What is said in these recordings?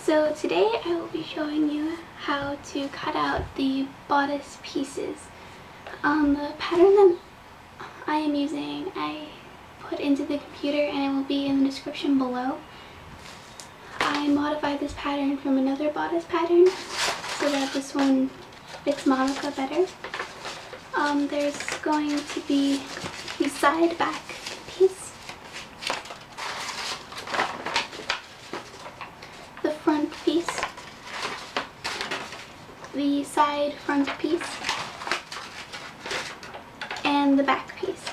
So today I will be showing you how to cut out the bodice pieces. The pattern that I am using I put into the computer and it will be in the description below. I modified this pattern from another bodice pattern so that this one fits Madoka better. There's going to be the side back piece, the front piece, the side front piece, and the back piece.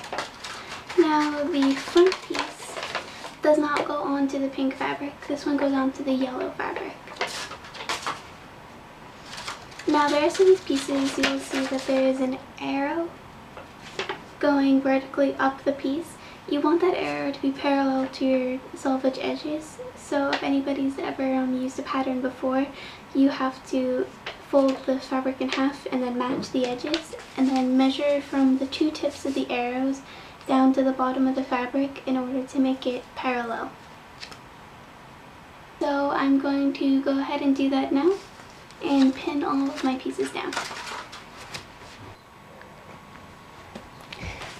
Now the front piece does not go onto the pink fabric. This one goes onto the yellow fabric. Now the rest of these pieces, you will see that there is an arrow going vertically up the piece. You want that arrow to be parallel to your selvage edges. So if anybody's ever used a pattern before, you have to fold the fabric in half and then match the edges and then measure from the two tips of the arrows down to the bottom of the fabric in order to make it parallel. So I'm going to go ahead and do that now and pin all of my pieces down.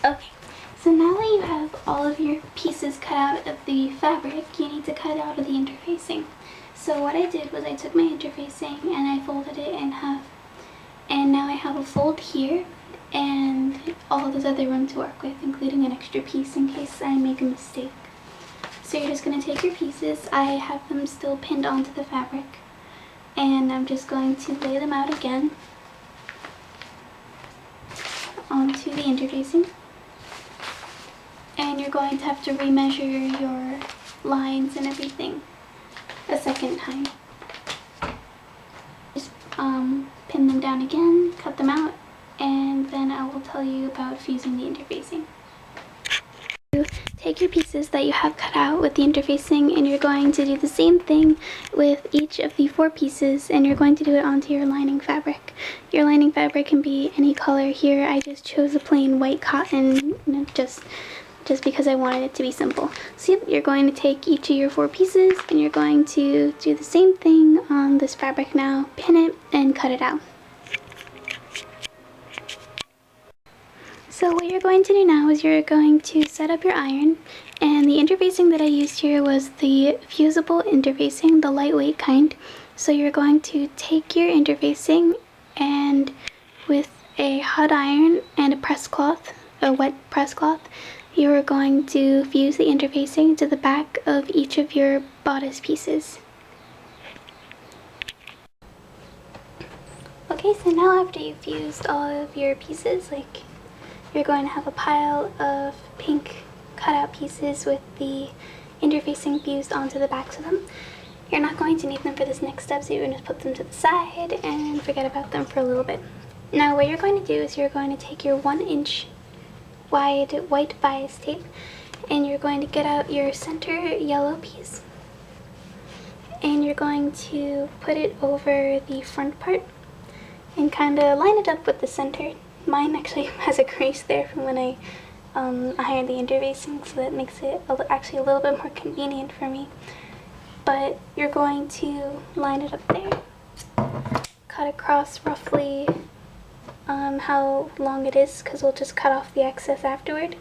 Okay, so now that you have all of your pieces cut out of the fabric, you need to cut it out of the interfacing. So what I did was I took my interfacing and I folded it in half, and now I have a fold here and all this other room to work with, including an extra piece in case I make a mistake. So you're just going to take your pieces, I have them still pinned onto the fabric, and I'm just going to lay them out again onto the interfacing. And you're going to have to remeasure your lines and everything a second time. Just pin them down again, cut them out, and then I will tell you about fusing the interfacing. Take your pieces that you have cut out with the interfacing and you're going to do the same thing with each of the 4 pieces, and you're going to do it onto your lining fabric. Your lining fabric can be any color. Here I just chose a plain white cotton, just because I wanted it to be simple. So yep, you're going to take each of your 4 pieces and you're going to do the same thing on this fabric now, pin it and cut it out. So what you're going to do now is you're going to set up your iron, and the interfacing that I used here was the fusible interfacing, the lightweight kind. So you're going to take your interfacing and with a hot iron and a press cloth, a wet press cloth, you're going to fuse the interfacing to the back of each of your bodice pieces. Okay, so now after you've fused all of your pieces, you're going to have a pile of pink cutout pieces with the interfacing fused onto the backs of them. You're not going to need them for this next step, so you're going to put them to the side and forget about them for a little bit. Now what you're going to do is you're going to take your 1-inch wide white bias tape and you're going to get out your center yellow piece and you're going to put it over the front part and kind of line it up with the center. Mine actually has a crease there from when I ironed the interfacing, so that makes it actually a little bit more convenient for me. But you're going to line it up there, cut across roughly how long it is, because we'll just cut off the excess afterward.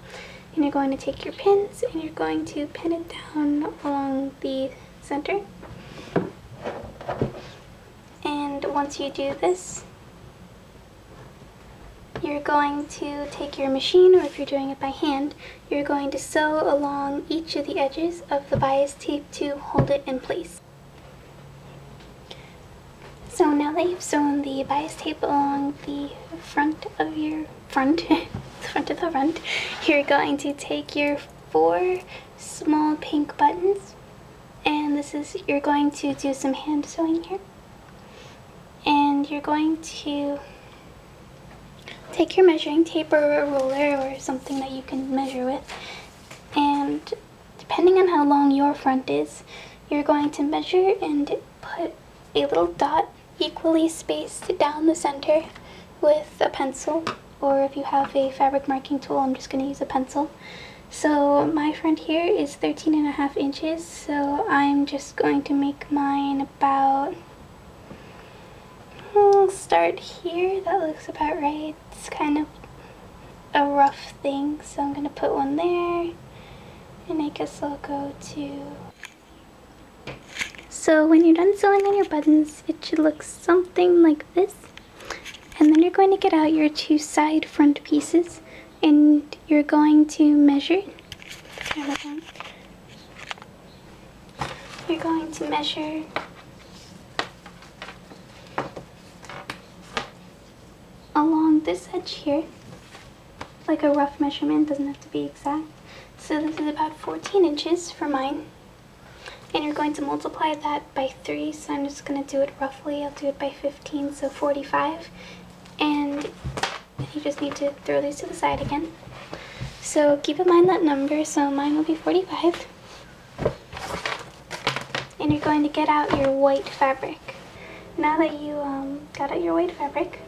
And you're going to take your pins and you're going to pin it down along the center. And once you do this, you're going to take your machine, or if you're doing it by hand, you're going to sew along each of the edges of the bias tape to hold it in place. So now that you've sewn the bias tape along the front of your you're going to take your 4 small pink buttons, and you're going to do some hand sewing here. And you're going to take your measuring tape or a ruler or something that you can measure with, and depending on how long your front is, you're going to measure and put a little dot equally spaced down the center with a pencil, or if you have a fabric marking tool, I'm just going to use a pencil. So my front here is 13.5 inches, so I'm just going to make mine about, I'll start here, that looks about right. It's kind of a rough thing, so I'm going to put one there, and I guess I'll go to... So when you're done sewing on your buttons, it should look something like this. And then you're going to get out your two side front pieces, and you're going to measure. You're going to measure along this edge here, like a rough measurement, doesn't have to be exact. So this is about 14 inches for mine. And you're going to multiply that by 3, so I'm just going to do it roughly. I'll do it by 15, so 45. And you just need to throw these to the side again. So keep in mind that number, so mine will be 45. And you're going to get out your white fabric. Now that you got out your white fabric,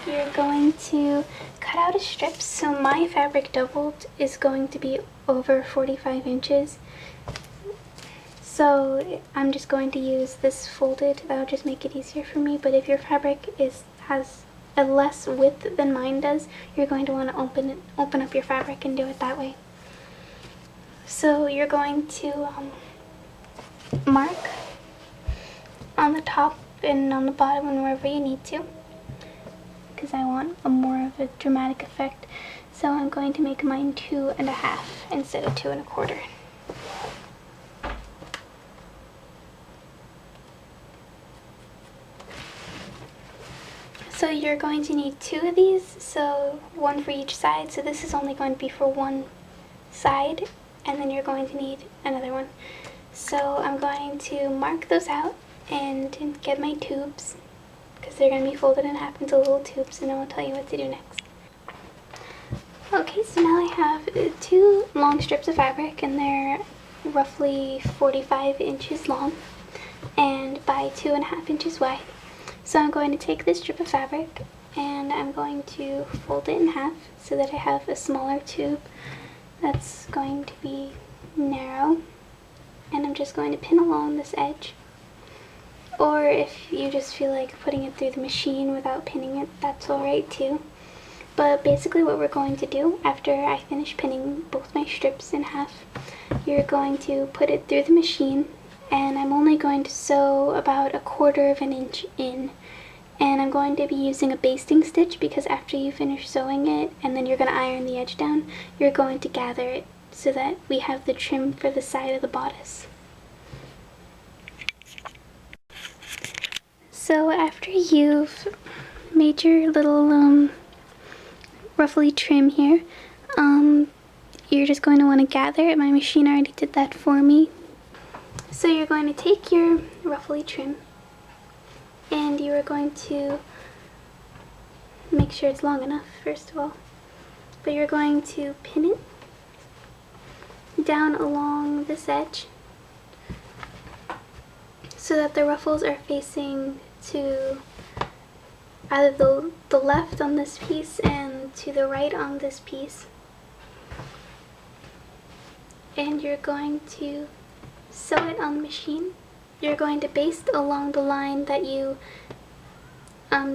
you're going to cut out a strip. So my fabric doubled is going to be over 45 inches. So I'm just going to use this folded. That'll just make it easier for me. But if your fabric has a less width than mine does, you're going to want to open up your fabric and do it that way. So you're going to mark on the top and on the bottom and wherever you need to, because I want a more of a dramatic effect. So I'm going to make mine 2.5 instead of 2.25. So you're going to need 2 of these, so one for each side. So this is only going to be for one side, and then you're going to need another one. So I'm going to mark those out and get my tubes, because they're going to be folded in half into little tubes, and then I'll tell you what to do next. Okay, so now I have 2 long strips of fabric, and they're roughly 45 inches long and by 2.5 inches wide. So I'm going to take this strip of fabric and I'm going to fold it in half so that I have a smaller tube that's going to be narrow, and I'm just going to pin along this edge. Or if you just feel like putting it through the machine without pinning it, that's alright too. But basically what we're going to do after I finish pinning both my strips in half, you're going to put it through the machine, and I'm only going to sew about 1/4 inch in. And I'm going to be using a basting stitch, because after you finish sewing it and then you're going to iron the edge down, you're going to gather it so that we have the trim for the side of the bodice. So after you've made your little ruffly trim here, you're just going to want to gather it. My machine already did that for me. So you're going to take your ruffly trim and you are going to make sure it's long enough first of all, but you're going to pin it down along this edge so that the ruffles are facing to either the left on this piece and to the right on this piece. And you're going to sew it on the machine. You're going to baste along the line that you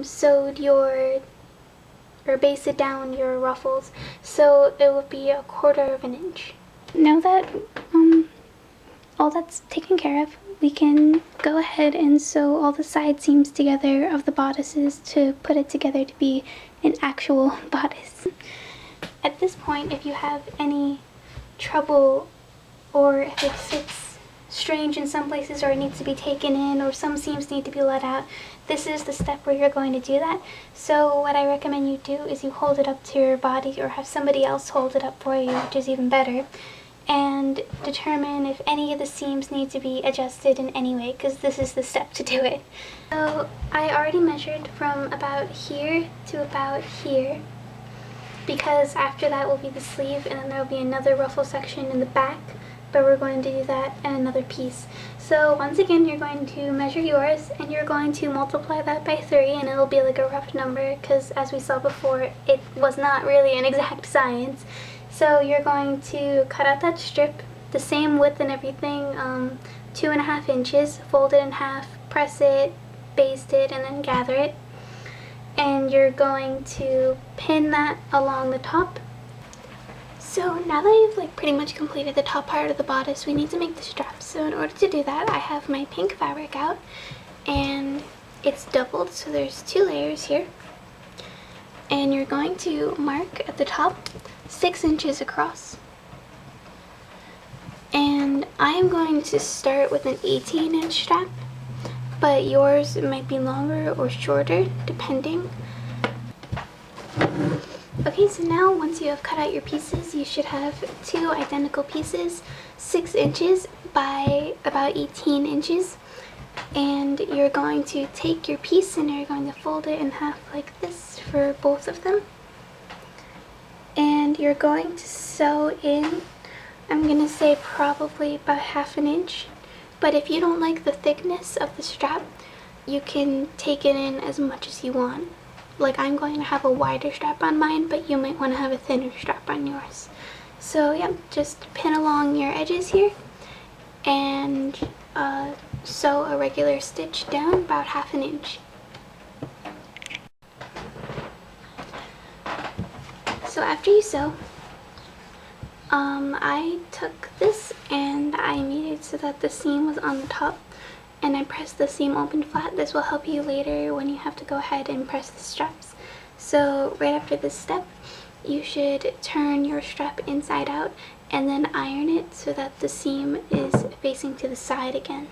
sewed or basted down your ruffles, so it will be 1/4 inch. Now that all that's taken care of, we can go ahead and sew all the side seams together of the bodices to put it together to be an actual bodice. At this point, if you have any trouble, or if it fits strange in some places, or it needs to be taken in, or some seams need to be let out, this is the step where you're going to do that. So what I recommend you do is you hold it up to your body, or have somebody else hold it up for you, which is even better, and determine if any of the seams need to be adjusted in any way, because this is the step to do it. So I already measured from about here to about here, because after that will be the sleeve, and then there will be another ruffle section in the back, but we're going to do that in another piece. So once again, you're going to measure yours, and you're going to multiply that by 3, and it'll be like a rough number, because as we saw before, it was not really an exact science. So you're going to cut out that strip, the same width and everything, 2.5 inches, fold it in half, press it, baste it, and then gather it. And you're going to pin that along the top. So now that you've like pretty much completed the top part of the bodice, we need to make the straps. So in order to do that, I have my pink fabric out, and it's doubled, so there's 2 layers here. And you're going to mark at the top 6 inches across. And I am going to start with an 18-inch strap, but yours might be longer or shorter depending. Okay, so now once you have cut out your pieces, you should have 2 identical pieces, 6 inches by about 18 inches. And you're going to take your piece and you're going to fold it in half like this for both of them. And you're going to sew in, I'm going to say probably about 1/2 inch. But if you don't like the thickness of the strap, you can take it in as much as you want. Like, I'm going to have a wider strap on mine, but you might want to have a thinner strap on yours. So yeah, just pin along your edges here and sew a regular stitch down about 1/2 inch. So after you sew, I took this and I made it so that the seam was on the top, and I pressed the seam open flat. This will help you later when you have to go ahead and press the straps. So right after this step, you should turn your strap inside out and then iron it so that the seam is facing to the side again.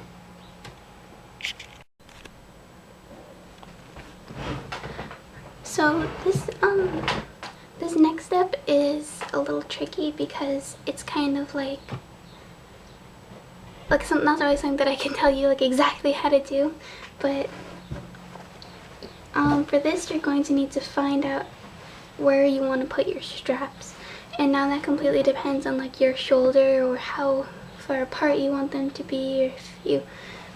So this next step is a little tricky because it's kind of like not always something that I can tell you like exactly how to do, but for this you're going to need to find out where you want to put your straps, and now that completely depends on like your shoulder or how far apart you want them to be, or if you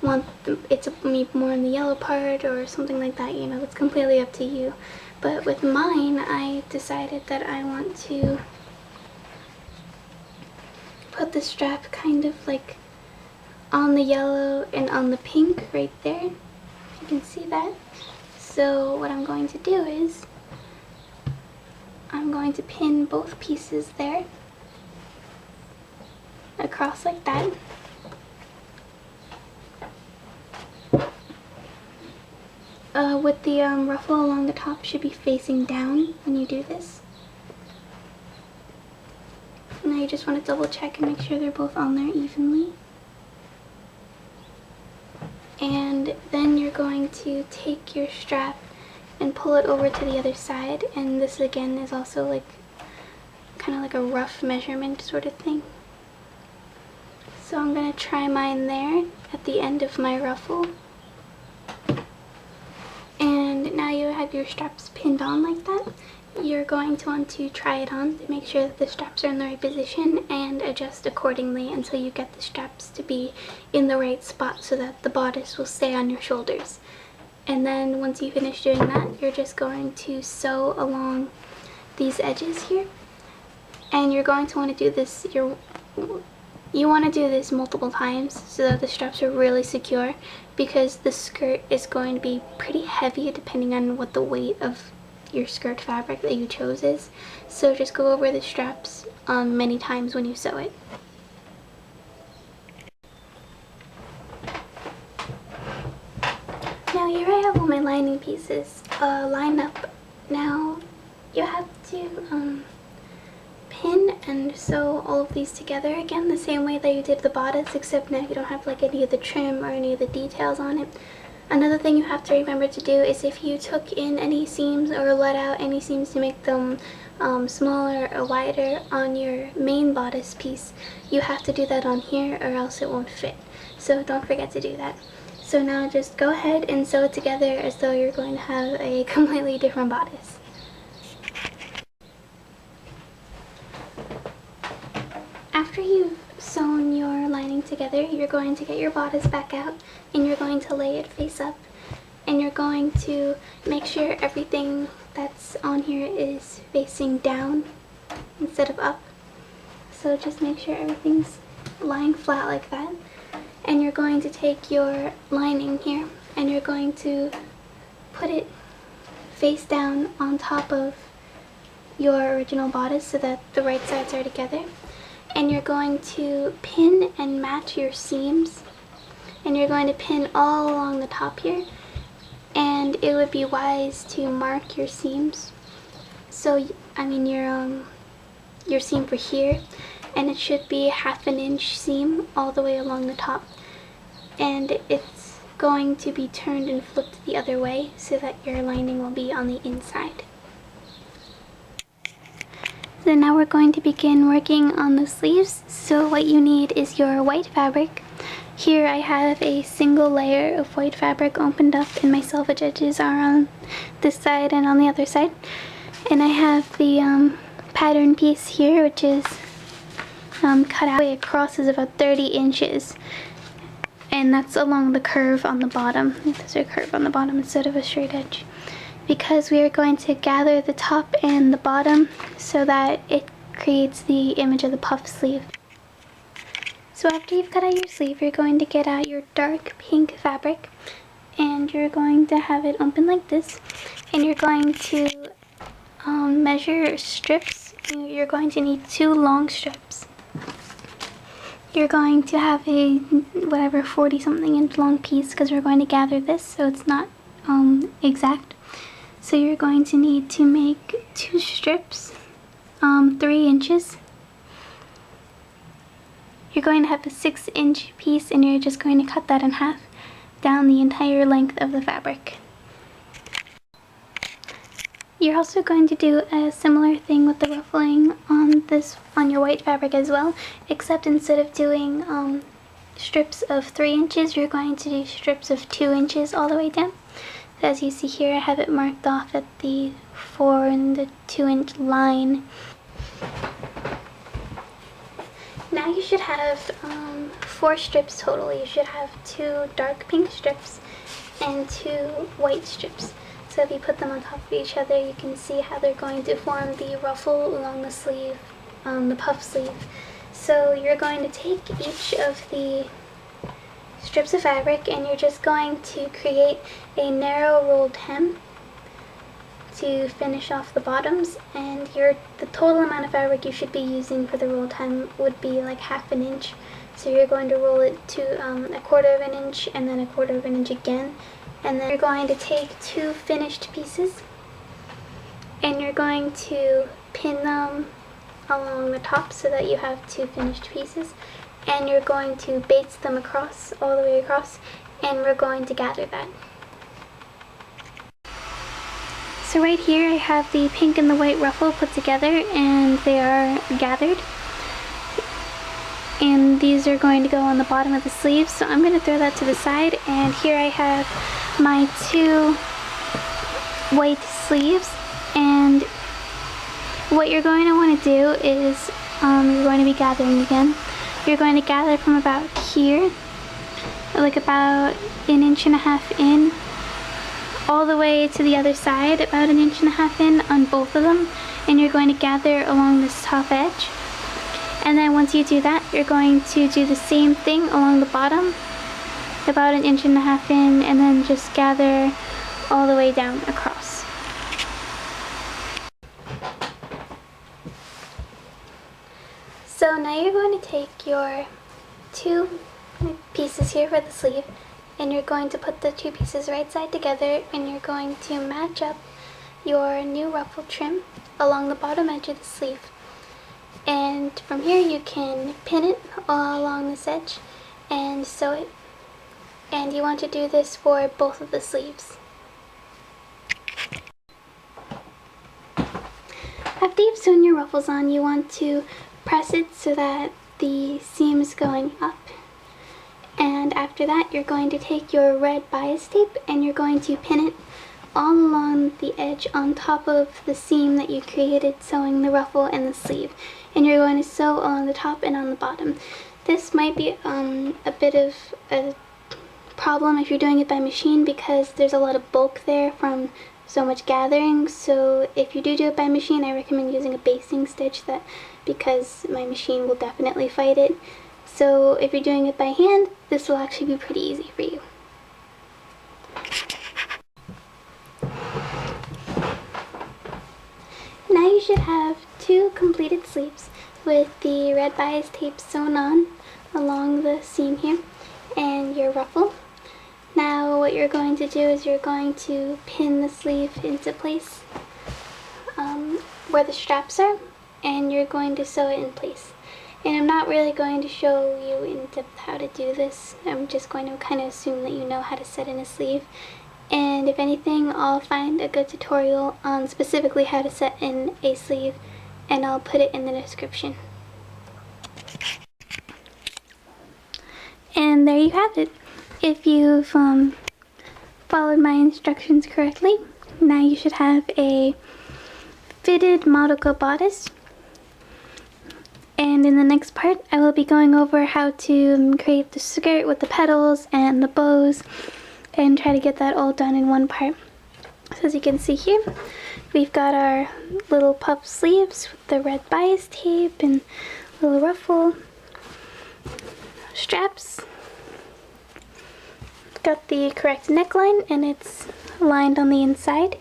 want it to be more in the yellow part or something like that, you know, it's completely up to you. But with mine, I decided that I want to put the strap kind of like on the yellow and on the pink right there. You can see that. So what I'm going to do is I'm going to pin both pieces there across like that. With the ruffle along the top should be facing down when you do this. Now you just want to double check and make sure they're both on there evenly. And then you're going to take your strap and pull it over to the other side, and this again is also like kind of like a rough measurement sort of thing. So I'm going to try mine there at the end of my ruffle. And now you have your straps pinned on like that. You're going to want to try it on to make sure that the straps are in the right position and adjust accordingly until you get the straps to be in the right spot so that the bodice will stay on your shoulders. And then once you finish doing that, you're just going to sew along these edges here. And you're going to want to do this, you want to do this multiple times so that the straps are really secure, because the skirt is going to be pretty heavy depending on what the weight of your skirt fabric that you chose is. So just go over the straps many times when you sew it. Now here I have all my lining pieces lined up. Now you have to pin and sew all of these together again the same way that you did the bodice, except now you don't have like any of the trim or any of the details on it. Another thing you have to remember to do is if you took in any seams or let out any seams to make them smaller or wider on your main bodice piece, you have to do that on here or else it won't fit. So don't forget to do that. So now just go ahead and sew it together as though you're going to have a completely different bodice. After you've sewn your lining together, you're going to get your bodice back out and you're going to lay it face up, and you're going to make sure everything that's on here is facing down instead of up. so just make sure everything's lying flat like that. And you're going to take your lining here and you're going to put it face down on top of your original bodice so that the right sides are together. And you're going to pin and match your seams, and you're going to pin all along the top here, and it would be wise to mark your seams. So I mean your seam for here, and it should be 1/2 inch seam all the way along the top, and it's going to be turned and flipped the other way so that your lining will be on the inside. So now we're going to begin working on the sleeves. So what you need is your white fabric. Here I have a single layer of white fabric opened up, and my selvage edges are on this side and on the other side. And I have the pattern piece here, which is cut out. It crosses about 30 inches. And that's along the curve on the bottom. There's a curve on the bottom instead of a straight edge, because we are going to gather the top and the bottom so that it creates the image of the puff sleeve. So after you've cut out your sleeve, you're going to get out your dark pink fabric, and you're going to have it open like this, and you're going to measure strips. You're going to need 2 long strips. You're going to have a whatever 40 something inch long piece, because we're going to gather this so it's not exact. So you're going to need to make 2 strips, 3 inches. You're going to have a 6-inch piece, and you're just going to cut that in half down the entire length of the fabric. You're also going to do a similar thing with the ruffling on your white fabric as well, except instead of doing strips of 3 inches, you're going to do strips of 2 inches all the way down. As you see here, I have it marked off at the 4 and the 2-inch line. Now you should have 4 strips total. You should have 2 dark pink strips and 2 white strips. So if you put them on top of each other, you can see how they're going to form the ruffle along the sleeve, the puff sleeve. So you're going to take each of the strips of fabric, and you're just going to create a narrow rolled hem to finish off the bottoms, and the total amount of fabric you should be using for the rolled hem would be like 1/2 inch. So you're going to roll it to 1/4 inch, and then 1/4 inch again, and then you're going to take 2 finished pieces, and you're going to pin them along the top so that you have 2 finished pieces, and you're going to baste them across, all the way across, and we're going to gather that. So right here I have the pink and the white ruffle put together, and they are gathered. And these are going to go on the bottom of the sleeve, so I'm going to throw that to the side. And here I have my 2 white sleeves, and what you're going to want to do is you're going to be gathering again. You're going to gather from about here, like about 1.5 inches in, all the way to the other side, about 1.5 inches in on both of them, and you're going to gather along this top edge. And then once you do that, you're going to do the same thing along the bottom, about 1.5 inches in, and then just gather all the way down across. So now you're going to take your 2 pieces here for the sleeve, and you're going to put the 2 pieces right side together, and you're going to match up your new ruffle trim along the bottom edge of the sleeve. And from here you can pin it all along this edge and sew it. And you want to do this for both of the sleeves. After you've sewn your ruffles on, you want to press it so that the seam is going up. And after that, you're going to take your red bias tape and you're going to pin it all along the edge on top of the seam that you created sewing the ruffle and the sleeve. And you're going to sew along the top and on the bottom. This might be a bit of a problem if you're doing it by machine, because there's a lot of bulk there from so much gathering. So if you do it by machine, I recommend using a basting stitch, because my machine will definitely fight it. So if you're doing it by hand, this will actually be pretty easy for you. Now you should have 2 completed sleeves with the red bias tape sewn on along the seam here and your ruffle. Now what you're going to do is you're going to pin the sleeve into place where the straps are, and you're going to sew it in place. And I'm not really going to show you in depth how to do this. I'm just going to kind of assume that you know how to set in a sleeve. And if anything, I'll find a good tutorial on specifically how to set in a sleeve, and I'll put it in the description. And there you have it. If you've followed my instructions correctly, now you should have a fitted Madoka bodice. And in the next part, I will be going over how to create the skirt with the petals and the bows, and try to get that all done in one part. So as you can see here, we've got our little puff sleeves with the red bias tape and little ruffle straps. Got the correct neckline, and it's lined on the inside.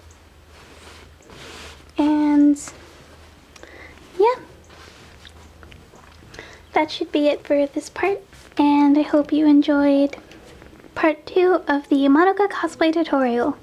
And yeah, that should be it for this part, and I hope you enjoyed part 2 of the Madoka cosplay tutorial.